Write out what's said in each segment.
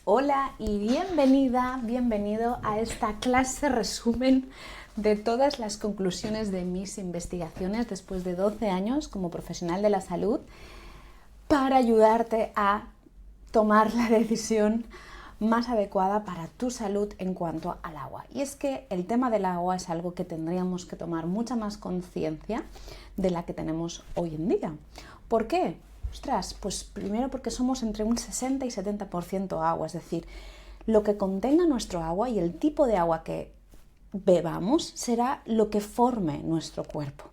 Hola y bienvenida, bienvenido a esta clase resumen de todas las conclusiones de mis investigaciones después de 12 años como profesional de la salud para ayudarte a tomar la decisión más adecuada para tu salud en cuanto al agua. Y es que el tema del agua es algo que tendríamos que tomar mucha más conciencia de la que tenemos hoy en día. ¿Por qué? Ostras, pues primero porque somos entre un 60 y 70% agua, es decir, lo que contenga nuestro agua y el tipo de agua que bebamos será lo que forme nuestro cuerpo.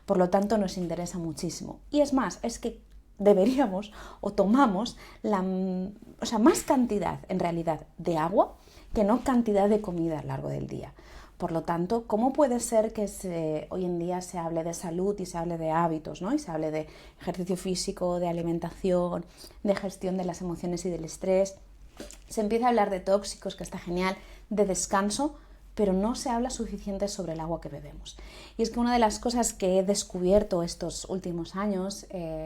Por lo tanto, nos interesa muchísimo. Y es más, es que deberíamos o tomamos más cantidad en realidad de agua que no cantidad de comida a lo largo del día. Por lo tanto, ¿cómo puede ser que hoy en día se hable de salud y se hable de hábitos, ¿no? Y se hable de ejercicio físico, de alimentación, de gestión de las emociones y del estrés? Se empieza a hablar de tóxicos, que está genial, de descanso, pero no se habla suficiente sobre el agua que bebemos. Y es que una de las cosas que he descubierto estos últimos años,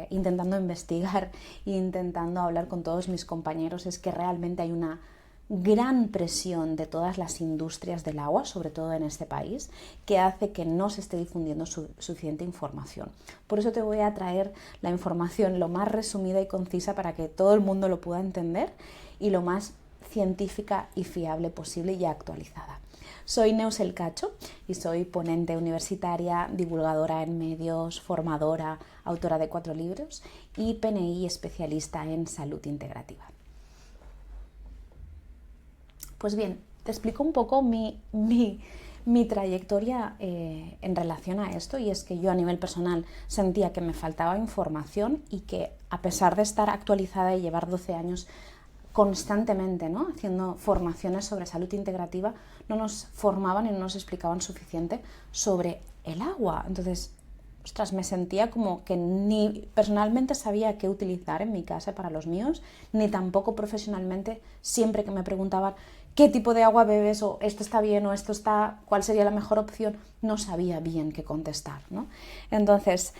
intentando investigar e intentando hablar con todos mis compañeros, es que realmente hay una gran presión de todas las industrias del agua, sobre todo en este país, que hace que no se esté difundiendo suficiente información. Por eso te voy a traer la información lo más resumida y concisa para que todo el mundo lo pueda entender y lo más científica y fiable posible y actualizada. Soy Neus El Cacho y soy ponente universitaria, divulgadora en medios, formadora, autora de 4 libros y PNI especialista en salud integrativa. Pues bien, te explico un poco mi trayectoria en relación a esto, y es que yo a nivel personal sentía que me faltaba información y que a pesar de estar actualizada y llevar 12 años constantemente, ¿no?, haciendo formaciones sobre salud integrativa, no nos formaban y no nos explicaban suficiente sobre el agua. Entonces, ostras, me sentía como que ni personalmente sabía qué utilizar en mi casa para los míos, ni tampoco profesionalmente, siempre que me preguntaban qué tipo de agua bebes, o esto está bien, o esto está, cuál sería la mejor opción, no sabía bien qué contestar, ¿no? Entonces,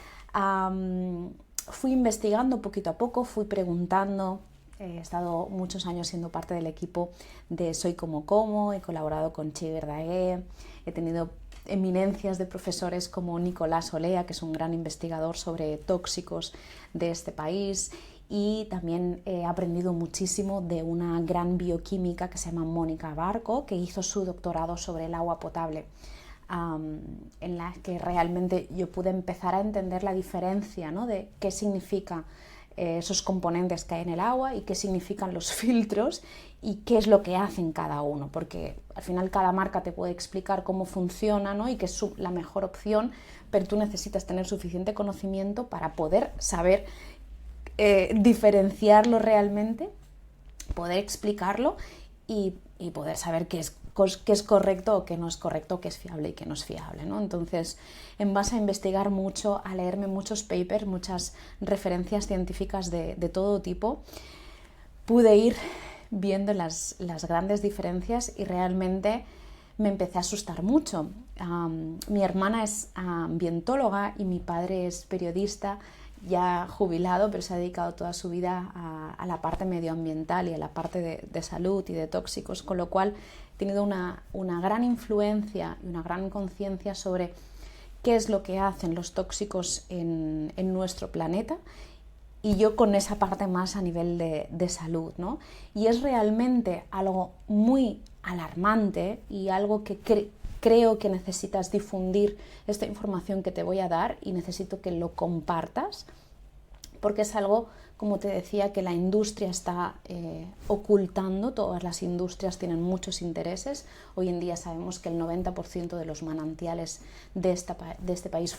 fui investigando poquito a poco, fui preguntando. He estado muchos años siendo parte del equipo de Soy Como, he colaborado con Che Verdaguer, he tenido eminencias de profesores como Nicolás Olea, que es un gran investigador sobre tóxicos de este país, y también he aprendido muchísimo de una gran bioquímica que se llama Mónica Barco, que hizo su doctorado sobre el agua potable, en la que realmente yo pude empezar a entender la diferencia, ¿no?, de qué significa esos componentes que hay en el agua y qué significan los filtros y qué es lo que hacen cada uno, porque al final cada marca te puede explicar cómo funciona, ¿no?, y que es la mejor opción, pero tú necesitas tener suficiente conocimiento para poder saber diferenciarlo realmente, poder explicarlo y poder saber qué es correcto o qué no es correcto, qué es fiable y qué no es fiable, ¿no? Entonces, en base a investigar mucho, a leerme muchos papers, muchas referencias científicas de todo tipo, pude ir viendo las grandes diferencias y realmente me empecé a asustar mucho. Mi hermana es ambientóloga y mi padre es periodista, ya jubilado, pero se ha dedicado toda su vida a la parte medioambiental y a la parte de salud y de tóxicos, con lo cual he tenido una gran influencia y una gran conciencia sobre qué es lo que hacen los tóxicos en nuestro planeta, y yo con esa parte más a nivel de salud, ¿no? Y es realmente algo muy alarmante y algo que creo que necesitas difundir esta información que te voy a dar, y necesito que lo compartas, porque es algo, como te decía, que la industria está ocultando. Todas las industrias tienen muchos intereses. Hoy en día sabemos que el 90% de los manantiales de este país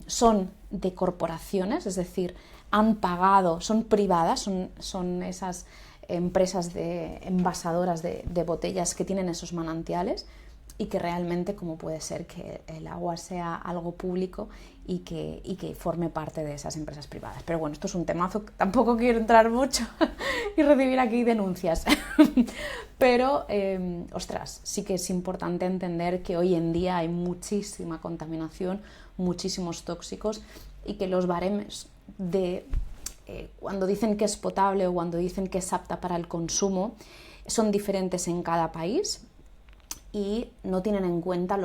son de corporaciones, es decir, han pagado, son privadas, son esas empresas envasadoras de botellas que tienen esos manantiales, y que realmente, ¿cómo puede ser que el agua sea algo público y que forme parte de esas empresas privadas? Pero bueno, esto es un temazo, tampoco quiero entrar mucho y recibir aquí denuncias. Pero, ostras, sí que es importante entender que hoy en día hay muchísima contaminación, muchísimos tóxicos, y que los baremes de cuando dicen que es potable o cuando dicen que es apta para el consumo, son diferentes en cada país y no tienen en cuenta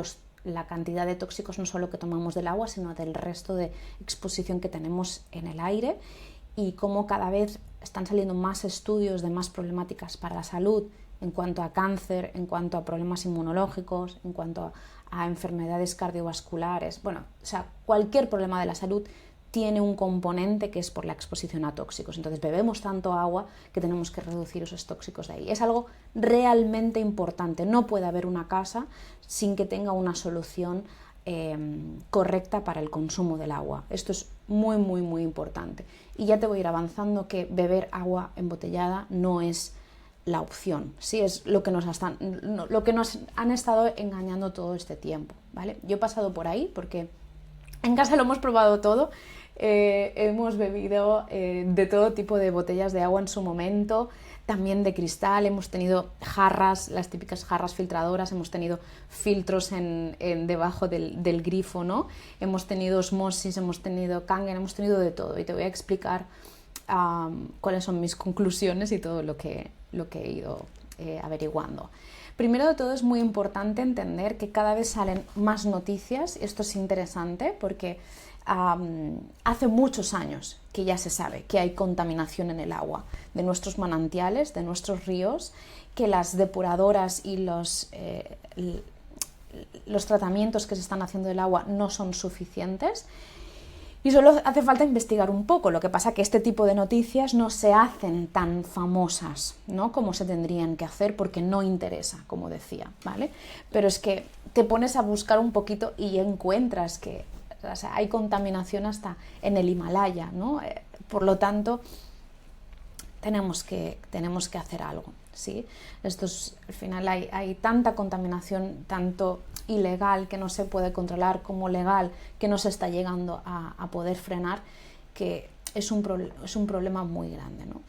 la cantidad de tóxicos no solo que tomamos del agua, sino del resto de exposición que tenemos en el aire, y cómo cada vez están saliendo más estudios de más problemáticas para la salud en cuanto a cáncer, en cuanto a problemas inmunológicos, en cuanto a enfermedades cardiovasculares. Bueno, o sea, cualquier problema de la salud tiene un componente que es por la exposición a tóxicos. Entonces bebemos tanto agua que tenemos que reducir esos tóxicos de ahí. Es algo realmente importante. No puede haber una casa sin que tenga una solución correcta para el consumo del agua. Esto es muy, muy, muy importante. Y ya te voy a ir avanzando que beber agua embotellada no es la opción, ¿sí? Es lo que nos han estado engañando todo este tiempo, ¿vale? Yo he pasado por ahí porque en casa lo hemos probado todo. Hemos bebido de todo tipo de botellas de agua en su momento, también de cristal, hemos tenido jarras, las típicas jarras filtradoras, hemos tenido filtros debajo del grifo, ¿no? Hemos tenido osmosis, hemos tenido Kangen, hemos tenido de todo, y te voy a explicar cuáles son mis conclusiones y todo lo que he ido averiguando. Primero de todo, es muy importante entender que cada vez salen más noticias. Esto es interesante porque hace muchos años que ya se sabe que hay contaminación en el agua de nuestros manantiales, de nuestros ríos, que las depuradoras y los tratamientos que se están haciendo del agua no son suficientes. Y solo hace falta investigar un poco. Lo que pasa es que este tipo de noticias no se hacen tan famosas, ¿no?, como se tendrían que hacer, porque no interesa, como decía, ¿vale? Pero es que te pones a buscar un poquito y encuentras que, o sea, hay contaminación hasta en el Himalaya, ¿no? Por lo tanto, tenemos que hacer algo, ¿sí? Al final hay tanta contaminación, tanto ilegal que no se puede controlar como legal que no se está llegando a poder frenar, que es un problema muy grande, ¿no?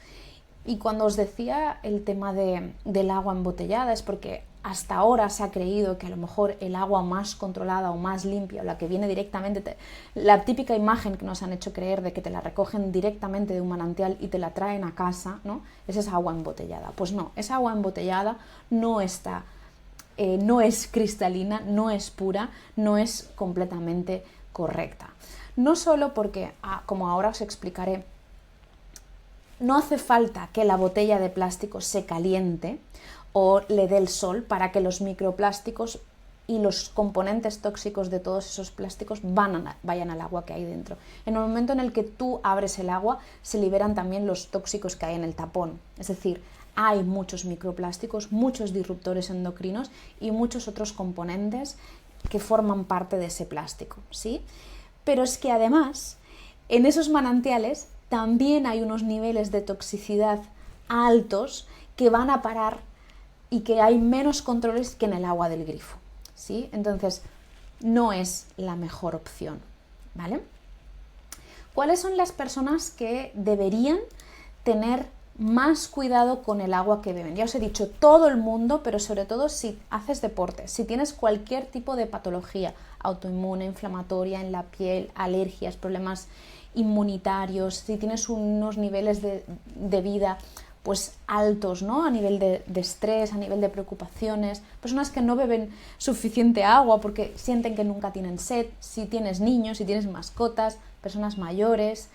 Y cuando os decía el tema del agua embotellada, es porque hasta ahora se ha creído que a lo mejor el agua más controlada o más limpia, o la que viene directamente, la típica imagen que nos han hecho creer de que te la recogen directamente de un manantial y te la traen a casa, ¿no?, es esa agua embotellada. Pues no, esa agua embotellada no es cristalina, no es pura, no es completamente correcta. No solo porque, como ahora os explicaré, no hace falta que la botella de plástico se caliente o le dé el sol para que los microplásticos y los componentes tóxicos de todos esos plásticos vayan al agua que hay dentro. En el momento en el que tú abres el agua, se liberan también los tóxicos que hay en el tapón. Es decir, hay muchos microplásticos, muchos disruptores endocrinos y muchos otros componentes que forman parte de ese plástico, ¿sí? Pero es que además, en esos manantiales también hay unos niveles de toxicidad altos que van a parar y que hay menos controles que en el agua del grifo, ¿sí? Entonces, no es la mejor opción, ¿vale? ¿Cuáles son las personas que deberían tener más cuidado con el agua que beben? Ya os he dicho, todo el mundo, pero sobre todo si haces deporte, si tienes cualquier tipo de patología autoinmune, inflamatoria en la piel, alergias, problemas inmunitarios, si tienes unos niveles de vida pues altos, ¿no?, a nivel de estrés, a nivel de preocupaciones, personas que no beben suficiente agua porque sienten que nunca tienen sed, si tienes niños, si tienes mascotas, personas mayores,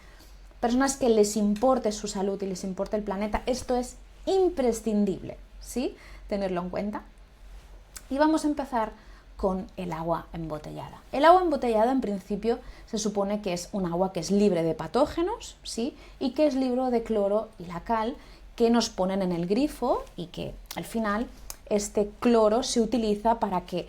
personas que les importe su salud y les importe el planeta, esto es imprescindible, ¿sí?, tenerlo en cuenta. Y vamos a empezar con el agua embotellada. El agua embotellada, en principio, se supone que es un agua que es libre de patógenos, ¿sí?, y que es libre de cloro y la cal que nos ponen en el grifo, y que al final este cloro se utiliza para que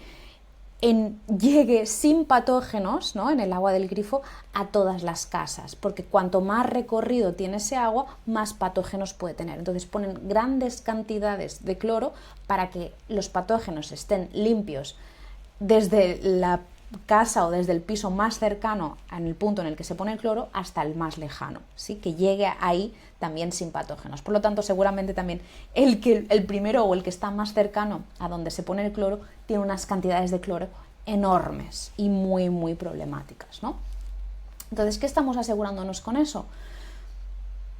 llegue sin patógenos, ¿no?, en el agua del grifo a todas las casas, porque cuanto más recorrido tiene ese agua, más patógenos puede tener. Entonces ponen grandes cantidades de cloro para que los patógenos estén limpios desde la casa o desde el piso más cercano en el punto en el que se pone el cloro hasta el más lejano, ¿sí?, que llegue ahí también sin patógenos. Por lo tanto, seguramente también el primero o el que está más cercano a donde se pone el cloro tiene unas cantidades de cloro enormes y muy, muy problemáticas, ¿no? Entonces, ¿qué estamos asegurándonos con eso?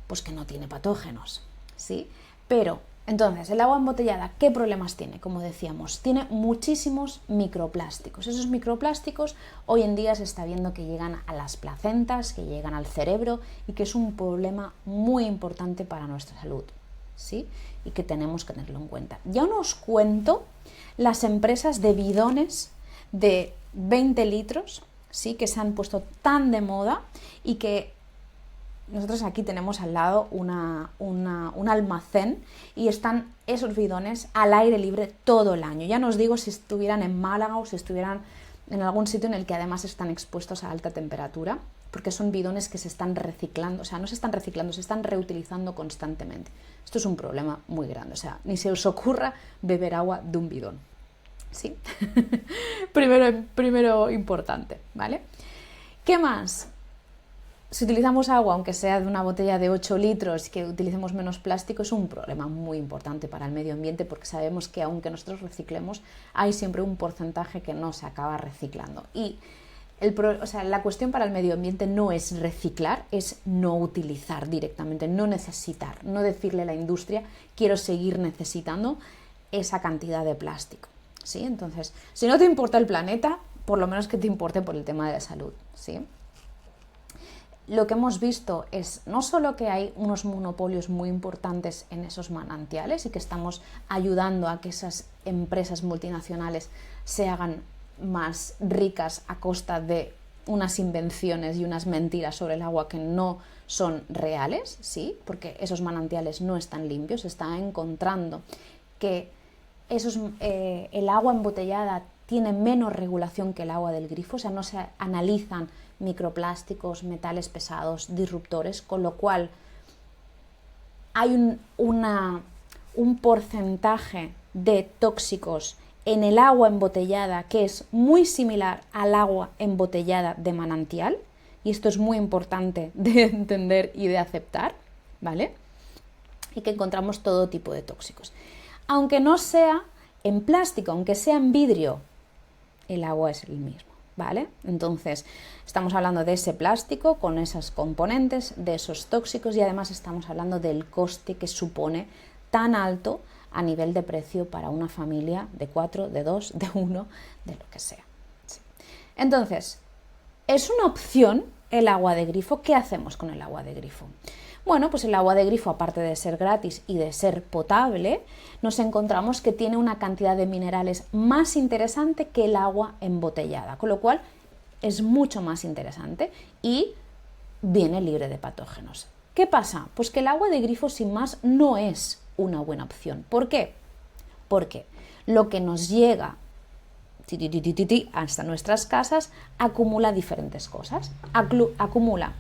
pues que no tiene patógenos, ¿sí? Pero, entonces, el agua embotellada, ¿qué problemas tiene? Como decíamos, tiene muchísimos microplásticos. Esos microplásticos hoy en día se está viendo que llegan a las placentas, que llegan al cerebro y que es un problema muy importante para nuestra salud, ¿sí? Y que tenemos que tenerlo en cuenta. Ya no os cuento las empresas de bidones de 20 litros, ¿sí? Que se han puesto tan de moda y que nosotros aquí tenemos al lado un almacén y están esos bidones al aire libre todo el año. Ya no os digo si estuvieran en Málaga o si estuvieran en algún sitio en el que además están expuestos a alta temperatura, porque son bidones que se están reciclando, o sea, no se están reciclando, se están reutilizando constantemente. Esto es un problema muy grande, o sea, ni se os ocurra beber agua de un bidón, ¿sí? primero importante, ¿vale? ¿Qué más? Si utilizamos agua, aunque sea de una botella de 8 litros, que utilicemos menos plástico, es un problema muy importante para el medio ambiente, porque sabemos que aunque nosotros reciclemos, hay siempre un porcentaje que no se acaba reciclando. Y la cuestión para el medio ambiente no es reciclar, es no utilizar directamente, no necesitar, no decirle a la industria, quiero seguir necesitando esa cantidad de plástico, ¿sí? Entonces, si no te importa el planeta, por lo menos que te importe por el tema de la salud, ¿sí? Lo que hemos visto es no solo que hay unos monopolios muy importantes en esos manantiales y que estamos ayudando a que esas empresas multinacionales se hagan más ricas a costa de unas invenciones y unas mentiras sobre el agua que no son reales, ¿sí? Porque esos manantiales no están limpios, se está encontrando que el agua embotellada tiene menos regulación que el agua del grifo, o sea, no se analizan microplásticos, metales pesados, disruptores, con lo cual hay un porcentaje de tóxicos en el agua embotellada que es muy similar al agua embotellada de manantial, y esto es muy importante de entender y de aceptar, ¿vale? Y que encontramos todo tipo de tóxicos. Aunque no sea en plástico, aunque sea en vidrio, el agua es el mismo, ¿vale? Entonces, estamos hablando de ese plástico con esos componentes, de esos tóxicos, y además estamos hablando del coste que supone tan alto a nivel de precio para una familia de 4, de 2, de 1, de lo que sea. Sí. Entonces, ¿es una opción el agua de grifo? ¿Qué hacemos con el agua de grifo? Bueno, pues el agua de grifo, aparte de ser gratis y de ser potable, nos encontramos que tiene una cantidad de minerales más interesante que el agua embotellada, con lo cual es mucho más interesante y viene libre de patógenos. ¿Qué pasa? Pues que el agua de grifo, sin más, no es una buena opción. ¿Por qué? Porque lo que nos llega hasta nuestras casas acumula diferentes cosas. Acumula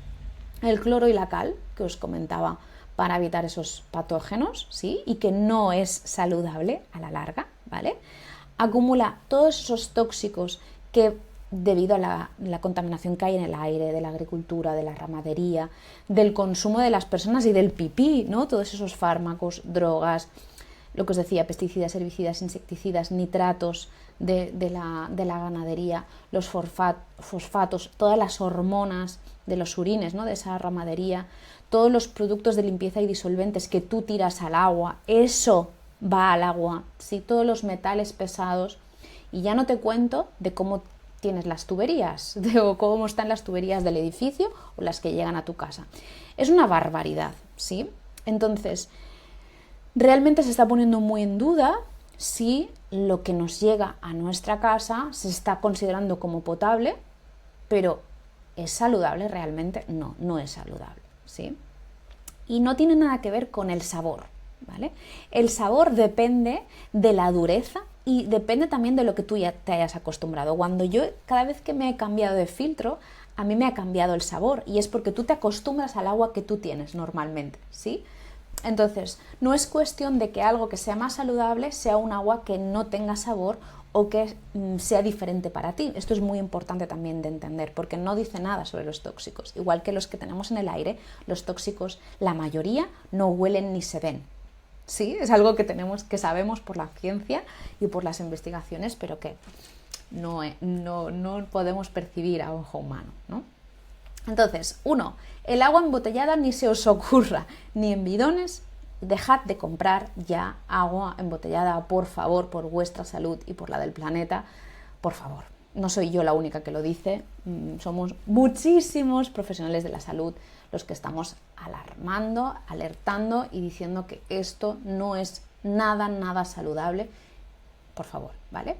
el cloro y la cal, que os comentaba, para evitar esos patógenos, ¿sí? Y que no es saludable a la larga, ¿vale? Acumula todos esos tóxicos que, debido a la contaminación que hay en el aire, de la agricultura, de la ramadería, del consumo de las personas y del pipí, ¿no? Todos esos fármacos, drogas, lo que os decía, pesticidas, herbicidas, insecticidas, nitratos de la ganadería, los fosfatos, todas las hormonas de los orines, ¿no? De esa ramadería, todos los productos de limpieza y disolventes que tú tiras al agua, eso va al agua, ¿sí? Todos los metales pesados, y ya no te cuento de cómo tienes las tuberías, o cómo están las tuberías del edificio o las que llegan a tu casa. Es una barbaridad, ¿sí? Entonces, realmente se está poniendo muy en duda si lo que nos llega a nuestra casa se está considerando como potable, pero ¿es saludable realmente? No, no es saludable, ¿sí? Y no tiene nada que ver con el sabor, ¿vale? El sabor depende de la dureza y depende también de lo que tú ya te hayas acostumbrado. Cada vez que me he cambiado de filtro, a mí me ha cambiado el sabor, y es porque tú te acostumbras al agua que tú tienes normalmente, ¿sí? Entonces, no es cuestión de que algo que sea más saludable sea un agua que no tenga sabor o que sea diferente para ti. Esto es muy importante también de entender, porque no dice nada sobre los tóxicos. Igual que los que tenemos en el aire, los tóxicos, la mayoría, no huelen ni se ven. Sí, es algo que sabemos por la ciencia y por las investigaciones, pero que no podemos percibir a ojo humano, ¿no? Entonces, 1, el agua embotellada ni se os ocurra, ni en bidones. Dejad de comprar ya agua embotellada, por favor, por vuestra salud y por la del planeta, por favor. No soy yo la única que lo dice, somos muchísimos profesionales de la salud los que estamos alarmando, alertando y diciendo que esto no es nada saludable, por favor, ¿vale?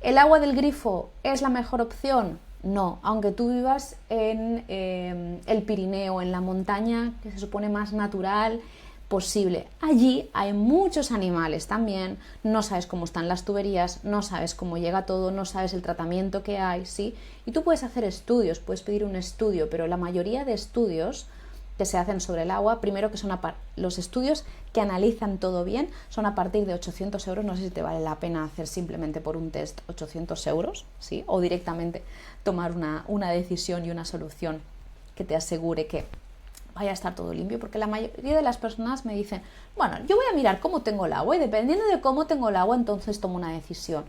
¿El agua del grifo es la mejor opción? No, aunque tú vivas en el Pirineo, en la montaña que se supone más natural posible. Allí hay muchos animales también, no sabes cómo están las tuberías, no sabes cómo llega todo, no sabes el tratamiento que hay, ¿sí? Y tú puedes hacer estudios, puedes pedir un estudio, pero la mayoría de estudios que se hacen sobre el agua, primero que son los estudios que analizan todo bien, son a partir de 800 euros, no sé si te vale la pena hacer simplemente por un test 800 euros, ¿sí? O directamente tomar una decisión y una solución que te asegure que vaya a estar todo limpio, porque la mayoría de las personas me dicen, bueno, yo voy a mirar cómo tengo el agua y dependiendo de cómo tengo el agua, entonces tomo una decisión.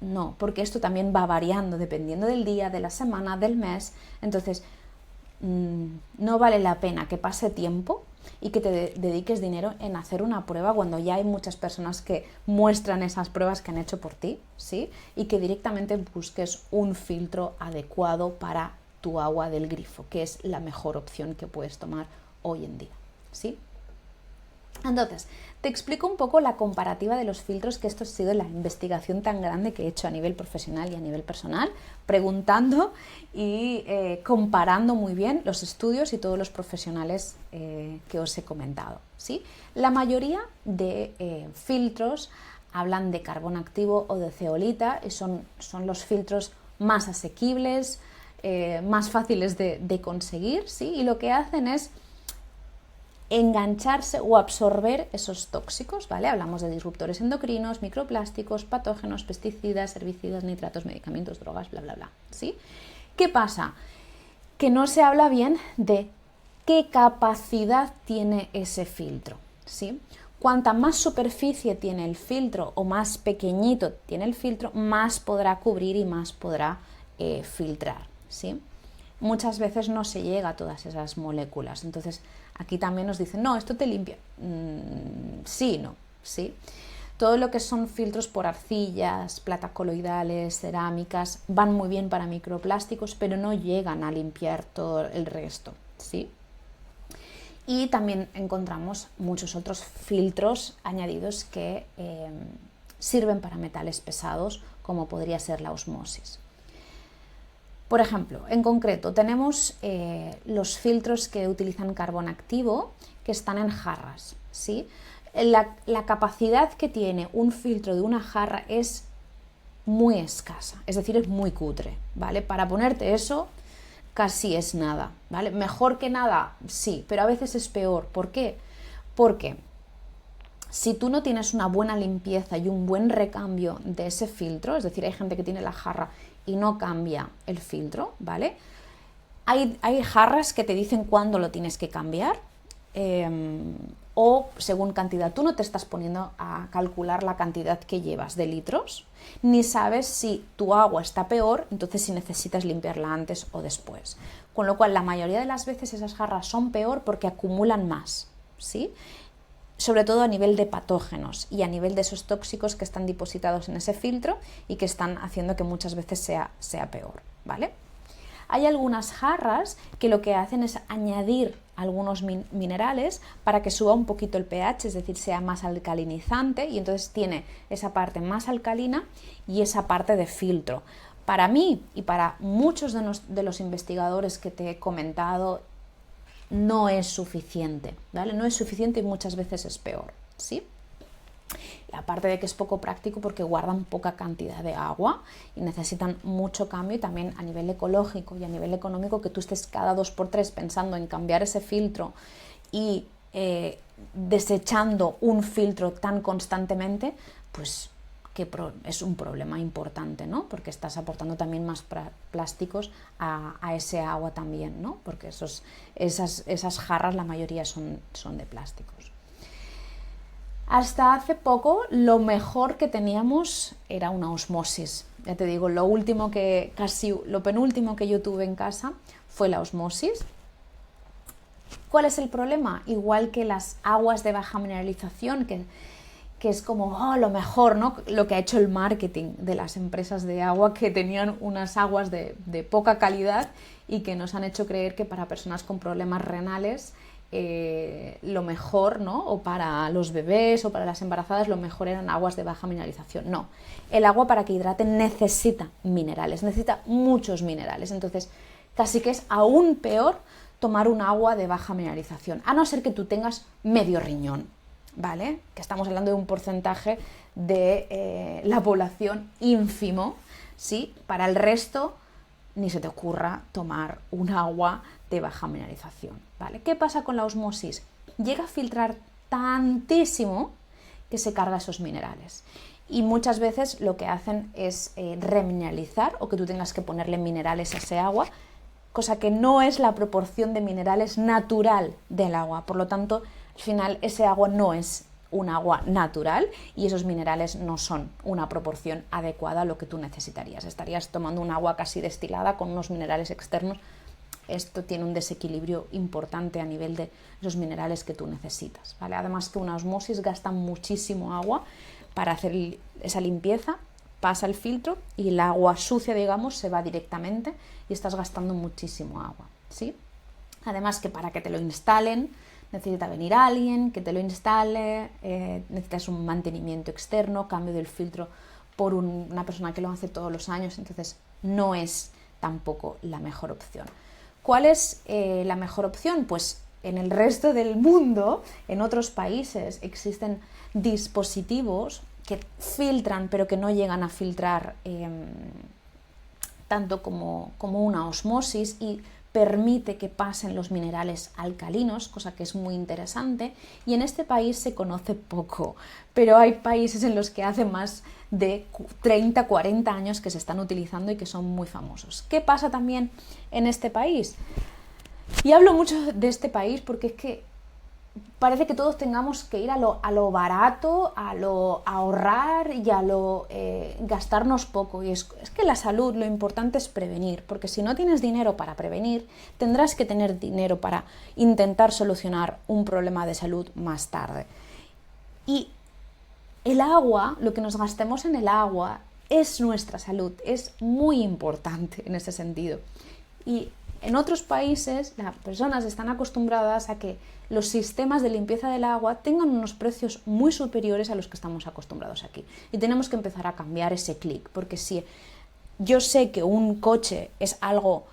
No, porque esto también va variando dependiendo del día, de la semana, del mes, entonces no vale la pena que pase tiempo y que te dediques dinero en hacer una prueba cuando ya hay muchas personas que muestran esas pruebas que han hecho por ti, ¿sí? Y que directamente busques un filtro adecuado para tu agua del grifo, que es la mejor opción que puedes tomar hoy en día, ¿sí? Entonces, te explico un poco la comparativa de los filtros, que esto ha sido la investigación tan grande que he hecho a nivel profesional y a nivel personal, preguntando y comparando muy bien los estudios y todos los profesionales que os he comentado, ¿sí? La mayoría de filtros hablan de carbón activo o de zeolita y son los filtros más asequibles, más fáciles de conseguir, ¿sí? Y lo que hacen es engancharse o absorber esos tóxicos, ¿vale? Hablamos de disruptores endocrinos, microplásticos, patógenos, pesticidas, herbicidas, nitratos, medicamentos, drogas, bla, bla, bla, ¿sí? ¿Qué pasa? Que no se habla bien de qué capacidad tiene ese filtro, ¿sí? Cuanta más superficie tiene el filtro o más pequeñito tiene el filtro, más podrá cubrir y más podrá filtrar, ¿sí? Muchas veces no se llega a todas esas moléculas, entonces aquí también nos dicen, no, esto te limpia. Sí, no, sí. Todo lo que son filtros por arcillas, placas coloidales, cerámicas, van muy bien para microplásticos, pero no llegan a limpiar todo el resto, ¿sí? Y también encontramos muchos otros filtros añadidos que sirven para metales pesados, como podría ser la osmosis. Por ejemplo, en concreto, tenemos los filtros que utilizan carbón activo, que están en jarras, ¿sí? La capacidad que tiene un filtro de una jarra es muy escasa, es decir, es muy cutre, ¿vale? Para ponerte eso, casi es nada, ¿vale? Mejor que nada, sí, pero a veces es peor. ¿Por qué? Porque si tú no tienes una buena limpieza y un buen recambio de ese filtro, es decir, hay gente que tiene la jarra y no cambia el filtro, ¿vale? Hay jarras que te dicen cuándo lo tienes que cambiar o según cantidad. Tú no te estás poniendo a calcular la cantidad que llevas de litros, ni sabes si tu agua está peor, entonces si necesitas limpiarla antes o después. Con lo cual, la mayoría de las veces esas jarras son peor porque acumulan más, ¿sí? Sobre todo a nivel de patógenos y a nivel de esos tóxicos que están depositados en ese filtro y que están haciendo que muchas veces sea peor, ¿vale? Hay algunas jarras que lo que hacen es añadir algunos minerales para que suba un poquito el pH, es decir, sea más alcalinizante y entonces tiene esa parte más alcalina y esa parte de filtro. Para mí y para muchos de los investigadores que te he comentado, no es suficiente, ¿vale? No es suficiente y muchas veces es peor, ¿sí? Y aparte de que es poco práctico porque guardan poca cantidad de agua y necesitan mucho cambio y también a nivel ecológico y a nivel económico que tú estés cada 2x3 pensando en cambiar ese filtro y desechando un filtro tan constantemente, pues que es un problema importante, ¿no? Porque estás aportando también más plásticos a ese agua también, ¿no? Porque esas jarras la mayoría son de plásticos. Hasta hace poco lo mejor que teníamos era una osmosis. Ya te digo, lo penúltimo que yo tuve en casa fue la osmosis. ¿Cuál es el problema? Igual que las aguas de baja mineralización, que es como lo mejor, ¿no? Lo que ha hecho el marketing de las empresas de agua, que tenían unas aguas de poca calidad y que nos han hecho creer que para personas con problemas renales lo mejor, ¿no? O para los bebés o para las embarazadas lo mejor eran aguas de baja mineralización. No, el agua para que hidrate necesita minerales, necesita muchos minerales. Entonces casi que es aún peor tomar un agua de baja mineralización, a no ser que tú tengas medio riñón, ¿vale? Que estamos hablando de un porcentaje de la población ínfimo, ¿sí? Para el resto, ni se te ocurra tomar un agua de baja mineralización, ¿vale? ¿Qué pasa con la osmosis? Llega a filtrar tantísimo que se carga esos minerales. Y muchas veces lo que hacen es remineralizar, o que tú tengas que ponerle minerales a ese agua, cosa que no es la proporción de minerales natural del agua. Por lo tanto, al final ese agua no es un agua natural y esos minerales no son una proporción adecuada a lo que tú necesitarías. Estarías tomando un agua casi destilada con unos minerales externos. Esto tiene un desequilibrio importante a nivel de esos minerales que tú necesitas, ¿vale? Además que una osmosis gasta muchísimo agua para hacer esa limpieza, pasa el filtro y el agua sucia, digamos, se va directamente y estás gastando muchísimo agua, ¿sí? Además que para que te lo instalen necesita venir alguien que te lo instale, necesitas un mantenimiento externo, cambio del filtro por una persona que lo hace todos los años, entonces no es tampoco la mejor opción. ¿Cuál es la mejor opción? Pues en el resto del mundo, en otros países, existen dispositivos que filtran, pero que no llegan a filtrar tanto como una osmosis, y permite que pasen los minerales alcalinos, cosa que es muy interesante, y en este país se conoce poco, pero hay países en los que hace más de 30, 40 años que se están utilizando y que son muy famosos. ¿Qué pasa también en este país? Y hablo mucho de este país porque es que parece que todos tengamos que ir a lo barato, a lo ahorrar y a lo gastarnos poco. Y es que la salud, lo importante es prevenir, porque si no tienes dinero para prevenir, tendrás que tener dinero para intentar solucionar un problema de salud más tarde. Y el agua, lo que nos gastemos en el agua, es nuestra salud, es muy importante en ese sentido. Y en otros países las personas están acostumbradas a que los sistemas de limpieza del agua tengan unos precios muy superiores a los que estamos acostumbrados aquí. Y tenemos que empezar a cambiar ese clic, porque si yo sé que un coche es algo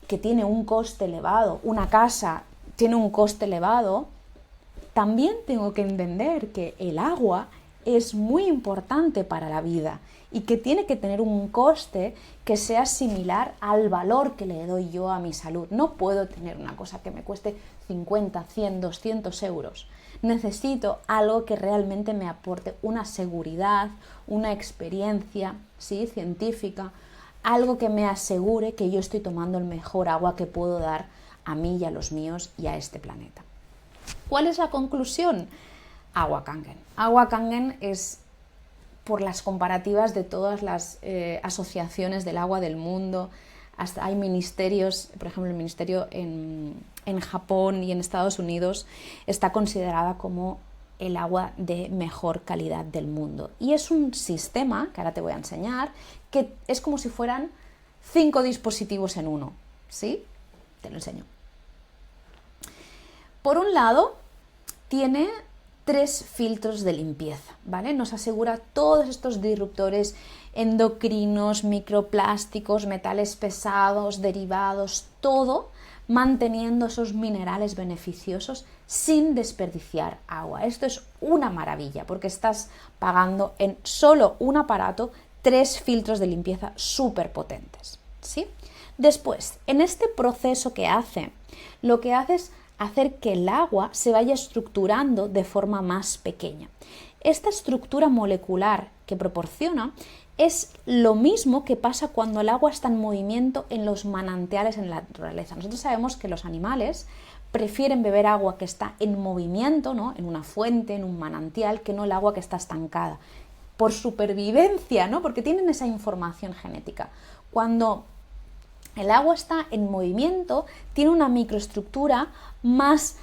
que tiene un coste elevado, una casa tiene un coste elevado, también tengo que entender que el agua es muy importante para la vida y que tiene que tener un coste que sea similar al valor que le doy yo a mi salud. No puedo tener una cosa que me cueste 50, 100, 200 euros. Necesito algo que realmente me aporte una seguridad, una experiencia, ¿sí?, científica, algo que me asegure que yo estoy tomando el mejor agua que puedo dar a mí y a los míos y a este planeta. ¿Cuál es la conclusión? Agua Kangen. Agua Kangen es, por las comparativas de todas las asociaciones del agua del mundo, hasta hay ministerios, por ejemplo el ministerio en Japón y en Estados Unidos está considerada como el agua de mejor calidad del mundo. Y es un sistema, que ahora te voy a enseñar, que es como si fueran 5 dispositivos en uno, ¿sí? Te lo enseño. Por un lado, tiene 3 filtros de limpieza, ¿vale? Nos asegura todos estos disruptores endocrinos, microplásticos, metales pesados, derivados, todo manteniendo esos minerales beneficiosos sin desperdiciar agua. Esto es una maravilla porque estás pagando en solo un aparato 3 filtros de limpieza súper potentes, ¿sí? Después, en este proceso que hace, lo que hace es hacer que el agua se vaya estructurando de forma más pequeña. Esta estructura molecular que proporciona es lo mismo que pasa cuando el agua está en movimiento en los manantiales en la naturaleza. Nosotros sabemos que los animales, prefieren beber agua que está en movimiento, ¿no? En una fuente, en un manantial, que no el agua que está estancada. Por supervivencia, ¿no? Porque tienen esa información genética. Cuando el agua está en movimiento, tiene una microestructura más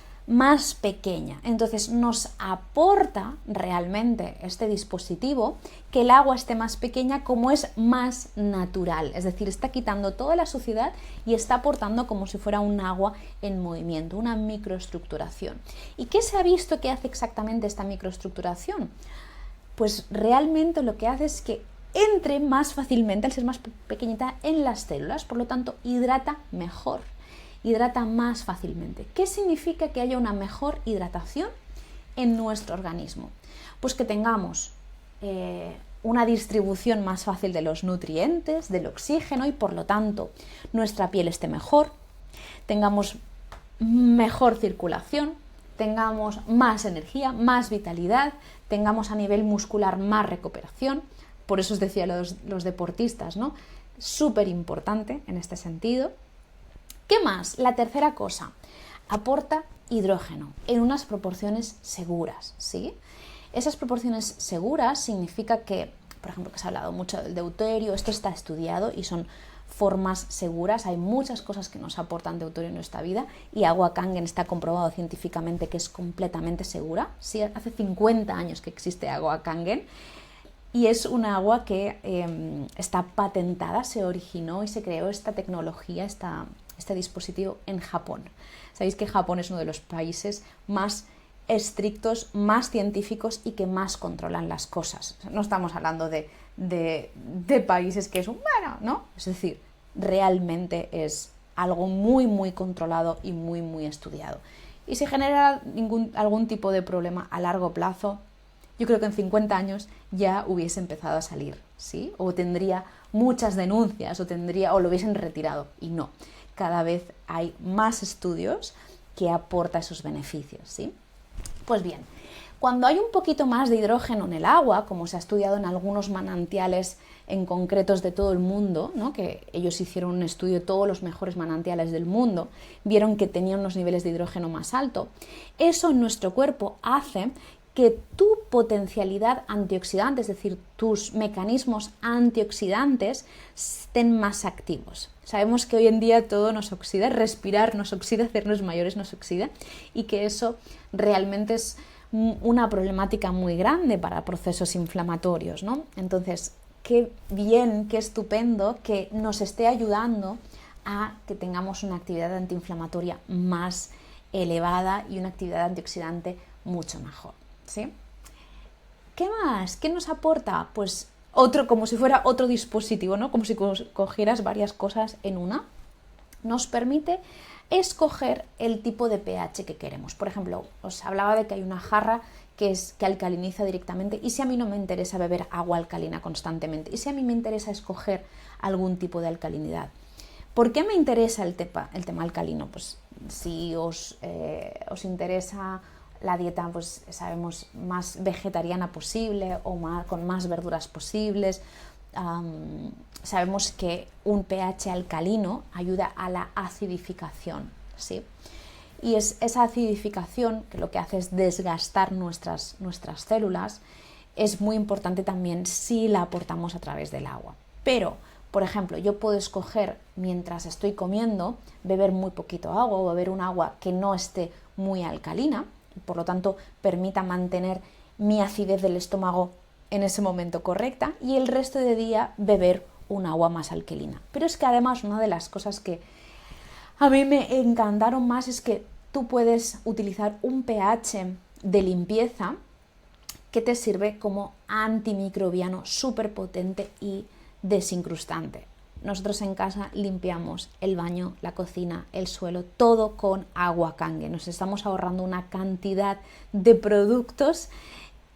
pequeña. Entonces nos aporta realmente este dispositivo que el agua esté más pequeña, como es más natural. Es decir, está quitando toda la suciedad y está aportando como si fuera un agua en movimiento, una microestructuración. ¿Y qué se ha visto que hace exactamente esta microestructuración? Pues realmente lo que hace es que entre más fácilmente, al ser más pequeñita, en las células, por lo tanto hidrata mejor, hidrata más fácilmente. ¿Qué significa que haya una mejor hidratación en nuestro organismo? Pues que tengamos una distribución más fácil de los nutrientes, del oxígeno, y por lo tanto nuestra piel esté mejor, tengamos mejor circulación, tengamos más energía, más vitalidad, tengamos a nivel muscular más recuperación. Por eso os decía los deportistas, ¿no? Súper importante en este sentido. ¿Qué más? La tercera cosa, aporta hidrógeno en unas proporciones seguras, ¿sí? Esas proporciones seguras significa que, por ejemplo, que se ha hablado mucho del deuterio, esto está estudiado y son formas seguras. Hay muchas cosas que nos aportan deuterio en nuestra vida, y agua Kangen está comprobado científicamente que es completamente segura. Sí, hace 50 años que existe agua Kangen, y es un agua que está patentada, se originó y se creó esta tecnología, este dispositivo en Japón. Sabéis que Japón es uno de los países más estrictos, más científicos y que más controlan las cosas. No estamos hablando de países que es bueno, ¿no? Es decir, realmente es algo muy, muy controlado y muy, muy estudiado. Y si genera algún tipo de problema a largo plazo, yo creo que en 50 años ya hubiese empezado a salir, ¿sí? O tendría muchas denuncias, o lo hubiesen retirado, y no. Cada vez hay más estudios que aportan esos beneficios, ¿sí? Pues bien, cuando hay un poquito más de hidrógeno en el agua, como se ha estudiado en algunos manantiales en concretos de todo el mundo, ¿no? Que ellos hicieron un estudio de todos los mejores manantiales del mundo, vieron que tenían unos niveles de hidrógeno más altos. Eso en nuestro cuerpo hace que tu potencialidad antioxidante, es decir, tus mecanismos antioxidantes, estén más activos. Sabemos que hoy en día todo nos oxida, respirar nos oxida, hacernos mayores nos oxida, y que eso realmente es una problemática muy grande para procesos inflamatorios, ¿no? Entonces, qué bien, qué estupendo que nos esté ayudando a que tengamos una actividad antiinflamatoria más elevada y una actividad antioxidante mucho mejor, ¿sí? ¿Qué más? ¿Qué nos aporta? Pues otro, como si fuera otro dispositivo, ¿no? Como si cogieras varias cosas en una. Nos permite escoger el tipo de pH que queremos. Por ejemplo, os hablaba de que hay una jarra que alcaliniza directamente, y si a mí no me interesa beber agua alcalina constantemente, y si a mí me interesa escoger algún tipo de alcalinidad. ¿Por qué me interesa el tema alcalino? Pues si os interesa la dieta, pues sabemos, más vegetariana posible o con más verduras posibles, sabemos que un pH alcalino ayuda a la acidificación, ¿sí? Y es esa acidificación que lo que hace es desgastar nuestras células. Es muy importante también si la aportamos a través del agua. Pero, por ejemplo, yo puedo escoger, mientras estoy comiendo, beber muy poquito agua, o beber un agua que no esté muy alcalina, y por lo tanto permita mantener mi acidez del estómago en ese momento correcta, y el resto de día beber un agua más alcalina. Pero es que además una de las cosas que a mí me encantaron más es que tú puedes utilizar un pH de limpieza que te sirve como antimicrobiano súper potente y desincrustante. Nosotros en casa limpiamos el baño, la cocina, el suelo, todo con agua Kangen. Nos estamos ahorrando una cantidad de productos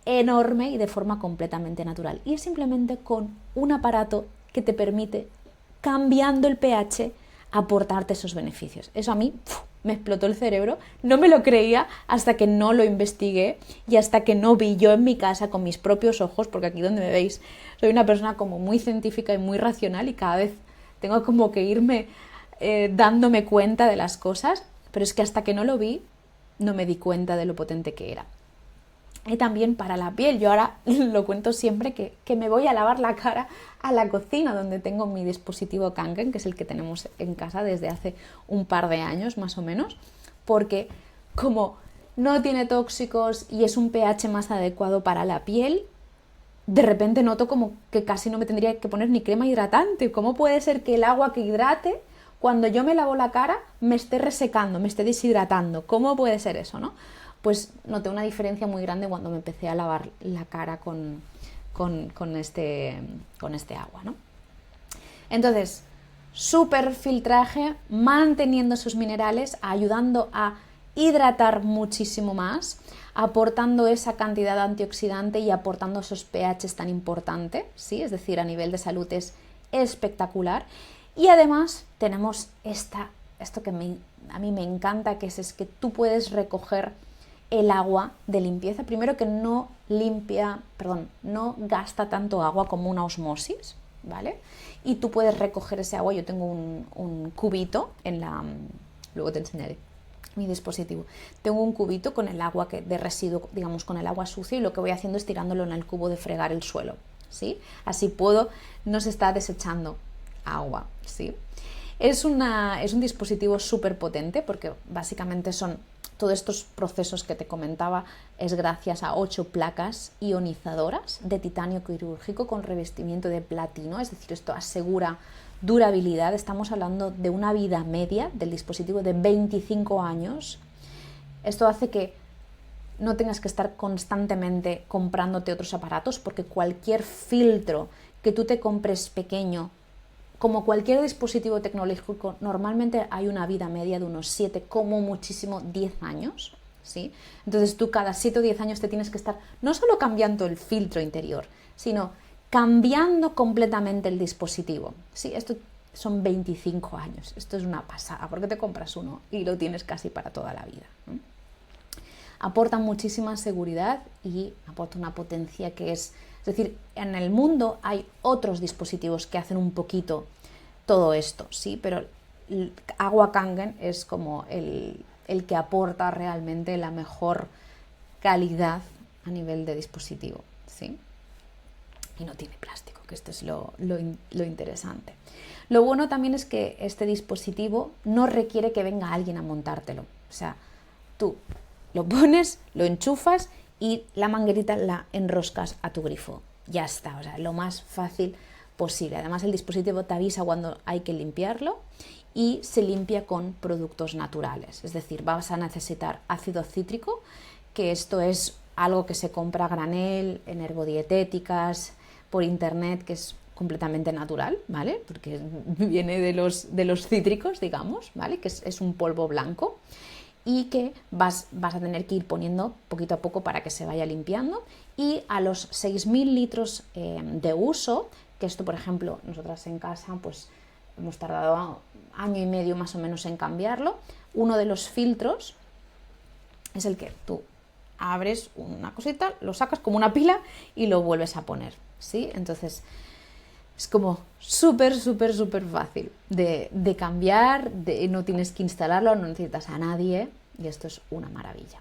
enorme y de forma completamente natural. Y es simplemente con un aparato que te permite, cambiando el pH, aportarte esos beneficios. Eso a mí me explotó el cerebro, no me lo creía hasta que no lo investigué y hasta que no vi yo en mi casa con mis propios ojos, porque aquí donde me veis soy una persona como muy científica y muy racional, y cada vez tengo como que irme dándome cuenta de las cosas, pero es que hasta que no lo vi, no me di cuenta de lo potente que era. Y también para la piel, yo ahora lo cuento siempre que me voy a lavar la cara a la cocina donde tengo mi dispositivo Kangen, que es el que tenemos en casa desde hace un par de años más o menos, porque como no tiene tóxicos y es un pH más adecuado para la piel, de repente noto como que casi no me tendría que poner ni crema hidratante. ¿Cómo puede ser que el agua que hidrate, cuando yo me lavo la cara, me esté resecando, me esté deshidratando? ¿Cómo puede ser eso, no? Pues noté una diferencia muy grande cuando me empecé a lavar la cara con este agua, ¿no? Entonces, súper filtraje, manteniendo sus minerales, ayudando a hidratar muchísimo más, aportando esa cantidad de antioxidante y aportando esos pHs tan importantes, ¿sí? Es decir, a nivel de salud es espectacular. Y además tenemos esto que a mí me encanta, que es que tú puedes recoger el agua de limpieza, primero que no gasta tanto agua como una osmosis, ¿vale? Y tú puedes recoger ese agua. Yo tengo un cubito luego te enseñaré mi dispositivo. Tengo un cubito con el agua de residuo, digamos, con el agua sucia, y lo que voy haciendo es tirándolo en el cubo de fregar el suelo, ¿sí? Así no se está desechando agua, ¿sí? Es un dispositivo súper potente porque básicamente son todos estos procesos que te comentaba, es gracias a 8 placas ionizadoras de titanio quirúrgico con revestimiento de platino, es decir, esto asegura durabilidad. Estamos hablando de una vida media del dispositivo de 25 años. Esto hace que no tengas que estar constantemente comprándote otros aparatos, porque cualquier filtro que tú te compres pequeño, como cualquier dispositivo tecnológico, normalmente hay una vida media de unos 7, como muchísimo 10 años, ¿sí? Entonces tú cada 7 o 10 años te tienes que estar no solo cambiando el filtro interior, sino cambiando completamente el dispositivo, ¿sí? Esto son 25 años, esto es una pasada, porque te compras uno y lo tienes casi para toda la vida, ¿no? Aporta muchísima seguridad y aporta una potencia que es decir, en el mundo hay otros dispositivos que hacen un poquito todo esto, ¿sí? Pero Agua Kangen es como el que aporta realmente la mejor calidad a nivel de dispositivo, ¿sí? Y no tiene plástico, que esto es lo interesante. Lo bueno también es que este dispositivo no requiere que venga alguien a montártelo. O sea, tú lo pones, lo enchufas y la manguerita la enroscas a tu grifo. Ya está, o sea, lo más fácil posible. Además, el dispositivo te avisa cuando hay que limpiarlo y se limpia con productos naturales. Es decir, vas a necesitar ácido cítrico, que esto es algo que se compra a granel en herbodietéticas, por internet, que es completamente natural, ¿vale? Porque viene de los cítricos, digamos, ¿vale? Que es un polvo blanco, y que vas a tener que ir poniendo poquito a poco para que se vaya limpiando. Y a los 6.000 litros de uso, que esto, por ejemplo, nosotras en casa pues hemos tardado año y medio más o menos en cambiarlo, uno de los filtros es el que tú abres una cosita, lo sacas como una pila y lo vuelves a poner, ¿sí? Entonces es como súper fácil de cambiar, no tienes que instalarlo, no necesitas a nadie, y esto es una maravilla.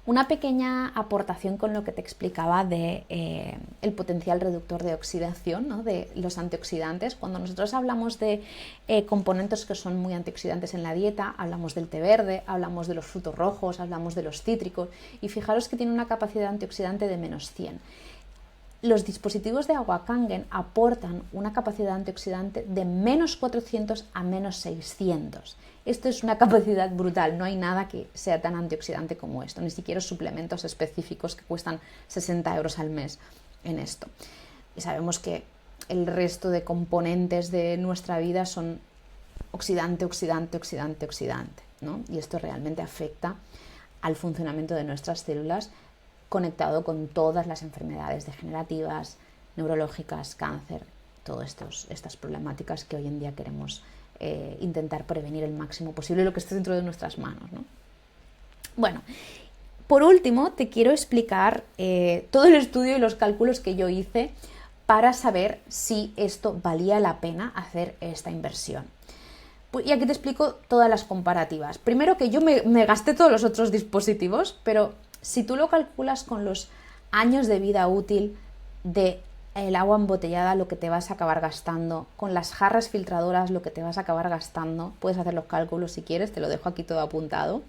Una pequeña aportación con lo que te explicaba de el potencial reductor de oxidación, ¿no? De los antioxidantes. Cuando nosotros hablamos de componentes que son muy antioxidantes en la dieta, hablamos del té verde, hablamos de los frutos rojos, hablamos de los cítricos, y fijaros que tiene una capacidad antioxidante de menos 100. Los dispositivos de Agua Kangen aportan una capacidad antioxidante de menos 400 a menos 600. Esto es una capacidad brutal, no hay nada que sea tan antioxidante como esto, ni siquiera suplementos específicos que cuestan 60 euros al mes en esto. Y sabemos que el resto de componentes de nuestra vida son oxidante, ¿no? Y esto realmente afecta al funcionamiento de nuestras células, conectado con todas las enfermedades degenerativas, neurológicas, cáncer, todas estas problemáticas que hoy en día queremos intentar prevenir el máximo posible, lo que esté dentro de nuestras manos, ¿no? Bueno, por último te quiero explicar todo el estudio y los cálculos que yo hice para saber si esto valía la pena hacer esta inversión. Y aquí te explico todas las comparativas. Primero que yo me gasté todos los otros dispositivos, pero si tú lo calculas con los años de vida útil de el agua embotellada, lo que te vas a acabar gastando, con las jarras filtradoras, lo que te vas a acabar gastando, puedes hacer los cálculos si quieres, te lo dejo aquí todo apuntado.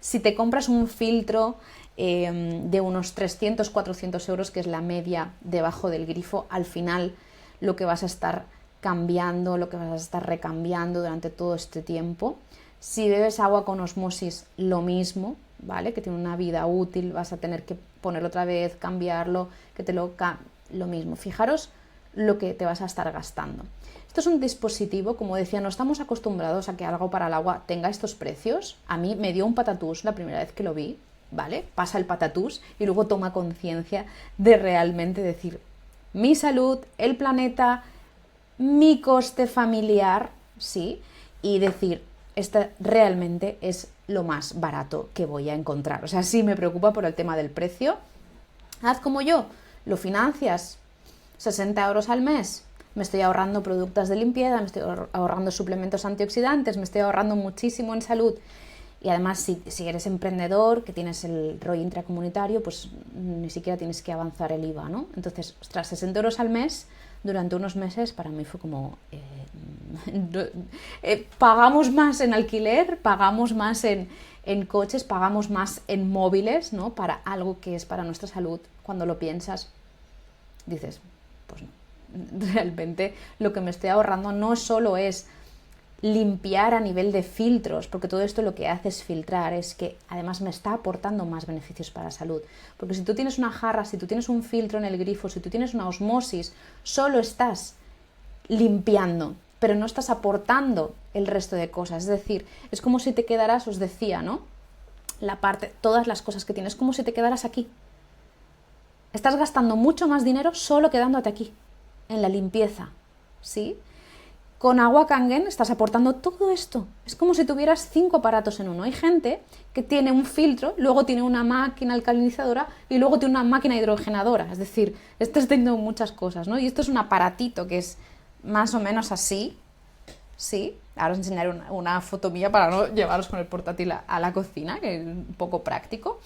Si te compras un filtro de unos 300, 400 euros, que es la media debajo del grifo, al final lo que vas a estar cambiando, lo que vas a estar recambiando durante todo este tiempo. Si bebes agua con osmosis, lo mismo, ¿vale? Que tiene una vida útil, vas a tener que ponerlo otra vez, cambiarlo, que te lo mismo. Fijaros lo que te vas a estar gastando. Esto es un dispositivo, como decía, no estamos acostumbrados a que algo para el agua tenga estos precios. A mí me dio un patatús la primera vez que lo vi, ¿vale? Pasa el patatús y luego toma conciencia de realmente decir, mi salud, el planeta, mi coste familiar, sí, y decir, este realmente es lo más barato que voy a encontrar. O sea, sí me preocupa por el tema del precio. Haz como yo, lo financias, 60 euros al mes, me estoy ahorrando productos de limpieza, me estoy ahorrando suplementos antioxidantes, me estoy ahorrando muchísimo en salud. Y además, si eres emprendedor, que tienes el ROI intracomunitario, pues ni siquiera tienes que avanzar el IVA, ¿no? Entonces, ostras, 60 euros al mes durante unos meses para mí fue como... pagamos más en alquiler, pagamos más en coches, pagamos más en móviles, ¿no? Para algo que es para nuestra salud. Cuando lo piensas, dices, pues no. Realmente lo que me estoy ahorrando no solo es limpiar a nivel de filtros, porque todo esto lo que hace es filtrar, es que además me está aportando más beneficios para la salud. Porque si tú tienes una jarra, si tú tienes un filtro en el grifo, si tú tienes una osmosis, solo estás limpiando, pero no estás aportando el resto de cosas. Es decir, es como si te quedaras, os decía, ¿no? Todas las cosas que tienes, como si te quedaras aquí. Estás gastando mucho más dinero solo quedándote aquí, en la limpieza, ¿sí? Con Agua Kangen estás aportando todo esto. Es como si tuvieras 5 aparatos en uno. Hay gente que tiene un filtro, luego tiene una máquina alcalinizadora y luego tiene una máquina hidrogenadora. Es decir, estás teniendo muchas cosas, ¿no? Y esto es un aparatito que es más o menos así, ¿sí? Ahora os enseñaré una foto mía para no llevaros con el portátil a la cocina, que es un poco práctico.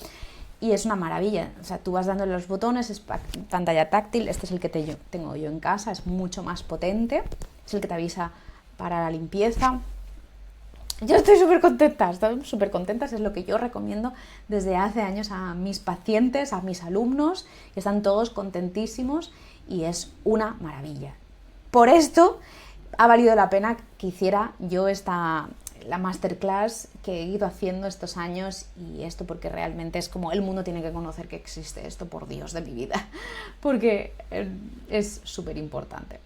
Y es una maravilla. O sea, tú vas dándole los botones, es pantalla táctil. Este es el que tengo yo en casa, es mucho más potente. Es el que te avisa para la limpieza. Yo estoy súper contenta, es lo que yo recomiendo desde hace años a mis pacientes, a mis alumnos, que están todos contentísimos y es una maravilla. Por esto ha valido la pena que hiciera yo la masterclass que he ido haciendo estos años, y esto porque realmente es como el mundo tiene que conocer que existe esto, por Dios de mi vida, porque es súper importante.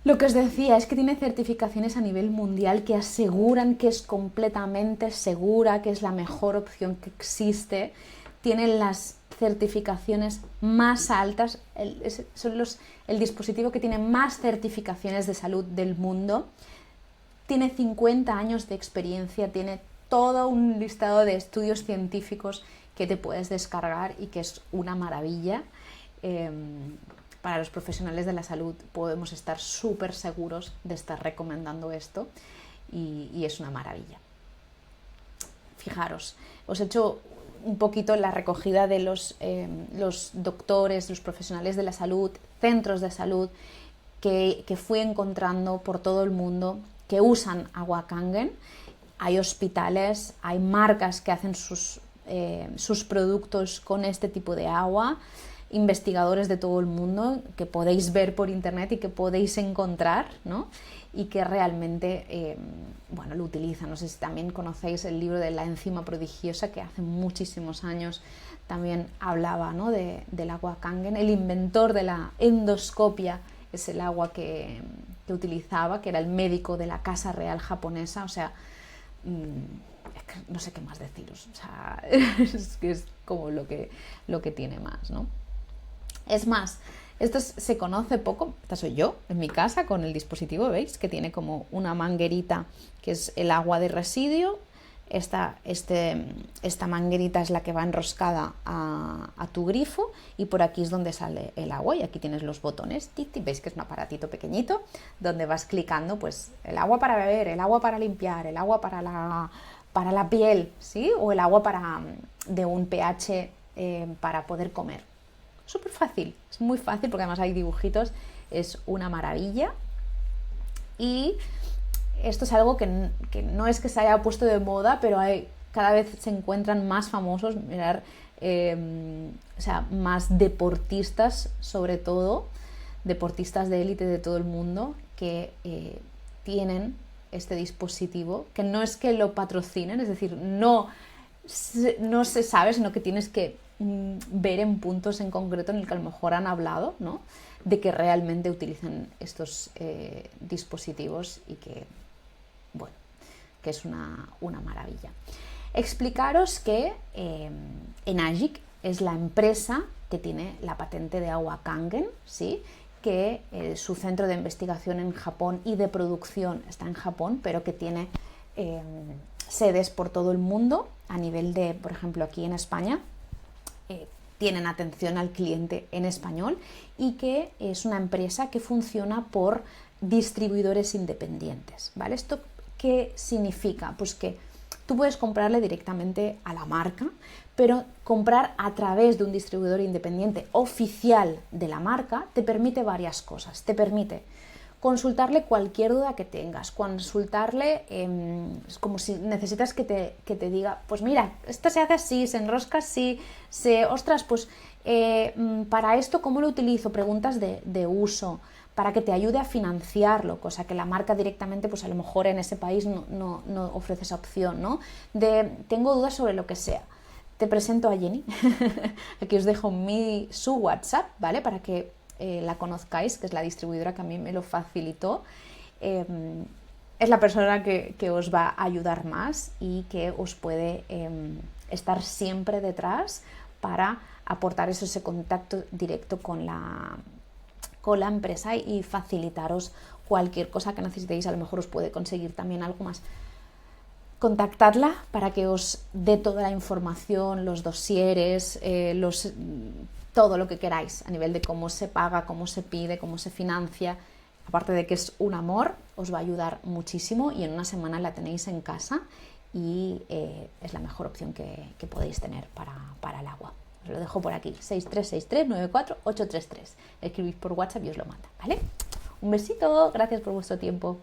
Lo que os decía es que tiene certificaciones a nivel mundial que aseguran que es completamente segura, que es la mejor opción que existe. Tienen las certificaciones más altas, son el dispositivo que tiene más certificaciones de salud del mundo. Tiene 50 años de experiencia, tiene todo un listado de estudios científicos que te puedes descargar y que es una maravilla. Para los profesionales de la salud podemos estar súper seguros de estar recomendando esto y es una maravilla. Fijaros, os he hecho un poquito la recogida de los doctores, los profesionales de la salud, centros de salud que fui encontrando por todo el mundo que usan Agua Kangen. Hay hospitales, hay marcas que hacen sus productos con este tipo de agua, investigadores de todo el mundo que podéis ver por internet y que podéis encontrar, ¿no? Y que realmente lo utilizan. No sé si también conocéis el libro de La enzima prodigiosa, que hace muchísimos años también hablaba, ¿no? del agua Kangen. El inventor de la endoscopia es el agua que utilizaba, que era el médico de la Casa Real japonesa. O sea, es que no sé qué más deciros. O sea, es como lo que tiene más, ¿no? Es más, esto se conoce poco. Esta soy yo en mi casa con el dispositivo, ¿veis? Que tiene como una manguerita que es el agua de residuo, esta manguerita es la que va enroscada a tu grifo y por aquí es donde sale el agua y aquí tienes los botones. Veis que es un aparatito pequeñito donde vas clicando pues el agua para beber, el agua para limpiar, el agua para la piel, ¿sí? O el agua de un pH para poder comer. Súper fácil, es muy fácil porque además hay dibujitos, es una maravilla. Y esto es algo que no es que se haya puesto de moda, pero cada vez se encuentran más famosos, mirar, o sea, más deportistas, sobre todo, deportistas de élite de todo el mundo, que tienen este dispositivo, que no es que lo patrocinen, es decir, no se sabe, sino que tienes que ver en puntos en concreto en el que a lo mejor han hablado, ¿no?, de que realmente utilizan estos dispositivos y que, bueno, que es una maravilla. Explicaros que Enagic es la empresa que tiene la patente de agua Kangen, ¿sí?, que su centro de investigación en Japón y de producción está en Japón, pero que tiene sedes por todo el mundo a nivel de, por ejemplo, aquí en España, tienen atención al cliente en español y que es una empresa que funciona por distribuidores independientes, ¿vale? ¿Esto qué significa? Pues que tú puedes comprarle directamente a la marca, pero comprar a través de un distribuidor independiente oficial de la marca te permite varias cosas. Te permite consultarle cualquier duda que tengas, consultarle, es como si necesitas que te diga, pues mira, esto se hace así, se enrosca así, ostras, pues para esto, ¿cómo lo utilizo? Preguntas de uso, para que te ayude a financiarlo, cosa que la marca directamente, pues a lo mejor en ese país no ofrece esa opción, ¿no? Tengo dudas sobre lo que sea. Te presento a Jenny, aquí os dejo su WhatsApp, ¿vale? Para que la conozcáis, que es la distribuidora que a mí me lo facilitó. Es la persona que os va a ayudar más y que os puede estar siempre detrás para aportar ese contacto directo con la empresa y facilitaros cualquier cosa que necesitéis. A lo mejor os puede conseguir también algo más. Contactadla para que os dé toda la información, los dosieres, todo lo que queráis a nivel de cómo se paga, cómo se pide, cómo se financia. Aparte de que es un amor, os va a ayudar muchísimo y en una semana la tenéis en casa y es la mejor opción que podéis tener para el agua. Os lo dejo por aquí, 6363948333. Escribid por WhatsApp y os lo manda, ¿vale? Un besito, gracias por vuestro tiempo.